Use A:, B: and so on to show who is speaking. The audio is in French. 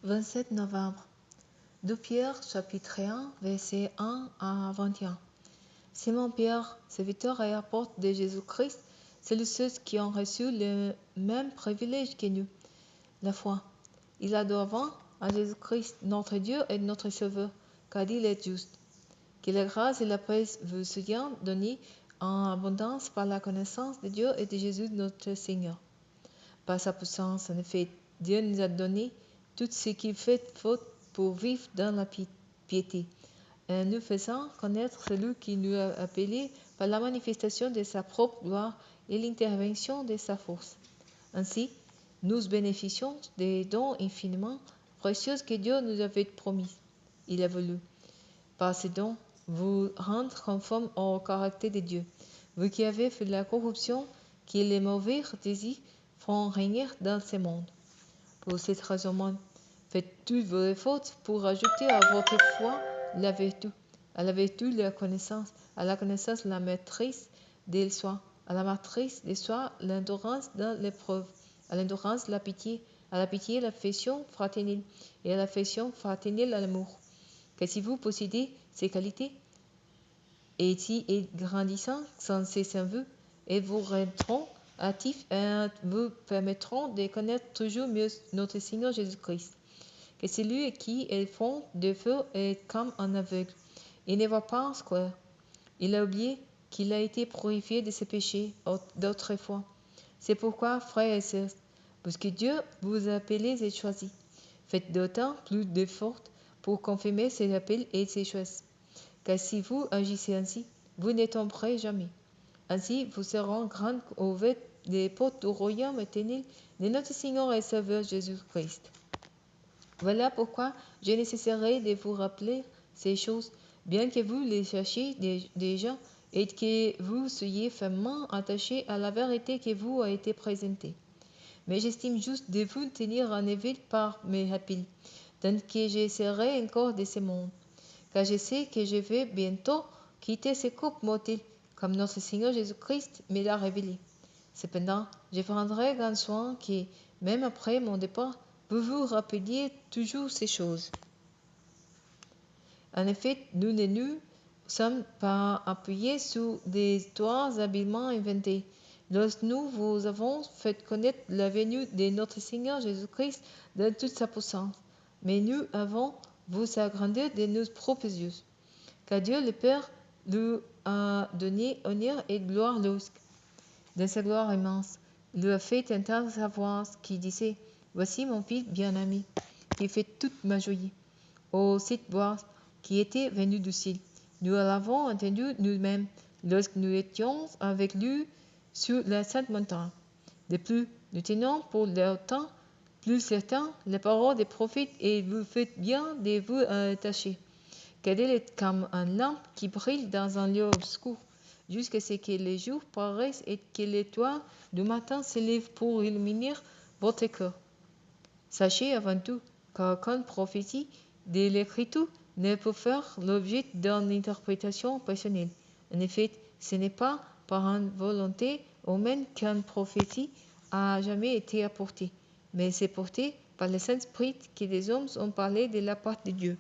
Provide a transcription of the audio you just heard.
A: 27 novembre. 2 Pierre, chapitre 1, versets 1 à 21. Simon Pierre, serviteur et apôtre de Jésus-Christ, c'est ceux qui ont reçu le même privilège que nous, la foi. Il adore à Jésus-Christ, notre Dieu et notre Sauveur, car il est juste. Que la grâce et la paix vous soient données en abondance par la connaissance de Dieu et de Jésus notre Seigneur. Par sa puissance, en effet, Dieu nous a donné tout ce qu'il fait faute pour vivre dans la piété, en nous faisant connaître celui qui nous a appelés par la manifestation de sa propre gloire et l'intervention de sa force. Ainsi, nous bénéficions des dons infiniment précieux que Dieu nous avait promis. Il a voulu, par ces dons, vous rendre conformes au caractère de Dieu, vous qui avez fait la corruption qui les mauvais désirs font régner dans ce monde. Pour cette raison, faites toutes vos efforts pour ajouter à votre foi la vertu, à la vertu la connaissance, à la connaissance la maîtrise des soi, à la maîtrise des soi l'endurance dans l'épreuve, à l'endurance la pitié, à la pitié l'affection fraternelle, et à l'affection fraternelle l'amour. Que si vous possédez ces qualités, et si grandissant sans cesse en vous, et vous rendront actifs et vous permettront de connaître toujours mieux notre Seigneur Jésus-Christ. Que celui qui est fond de feu est comme un aveugle. Il ne voit pas clair. Il a oublié qu'il a été purifié de ses péchés d'autrefois. C'est pourquoi, frères et sœurs, parce que Dieu vous a appelés et choisis, faites d'autant plus d'efforts pour confirmer ses appels et ses choix. Car si vous agissez ainsi, vous ne tomberez jamais. Ainsi, vous serez grands au fait des portes du royaume éternel de notre Seigneur et Sauveur Jésus-Christ. Voilà pourquoi je ne cesserai de vous rappeler ces choses, bien que vous les sachiez déjà et que vous soyez fermement attachés à la vérité qui vous a été présentée. Mais j'estime juste de vous tenir en éveil par mes appels, tant que je serai encore de ce monde. Car je sais que je vais bientôt quitter ce corps mortel, comme notre Seigneur Jésus-Christ me l'a révélé. Cependant, je prendrai grand soin que, même après mon départ, vous vous rappeliez toujours ces choses. En effet, nous ne nous sommes pas appuyés sur des histoires habilement inventées. Lorsque nous vous avons fait connaître la venue de notre Seigneur Jésus-Christ dans toute sa puissance, mais nous avons vous agrandi de nos propres yeux. Car Dieu le Père lui a donné honneur et gloire lorsque, dans sa gloire immense, il lui a fait entendre sa voix qui disait « Voici mon fils bien-aimé, qui fait toute ma joie. » Oh, cette voix qui était venue du ciel, nous l'avons entendue nous-mêmes lorsque nous étions avec lui sur la sainte montagne. De plus, nous tenons pour le temps plus certain les paroles des prophètes et vous faites bien de vous attacher. Car elle est comme une lampe qui brille dans un lieu obscur, jusqu'à ce que les jours paraissent et que l'étoile du matin s'élève pour illuminer votre cœur. Sachez avant tout qu'aucune prophétie de l'Écriture ne peut faire l'objet d'une interprétation personnelle. En effet, ce n'est pas par une volonté humaine qu'une prophétie a jamais été apportée, mais c'est porté par le Saint-Esprit que les hommes ont parlé de la part de Dieu.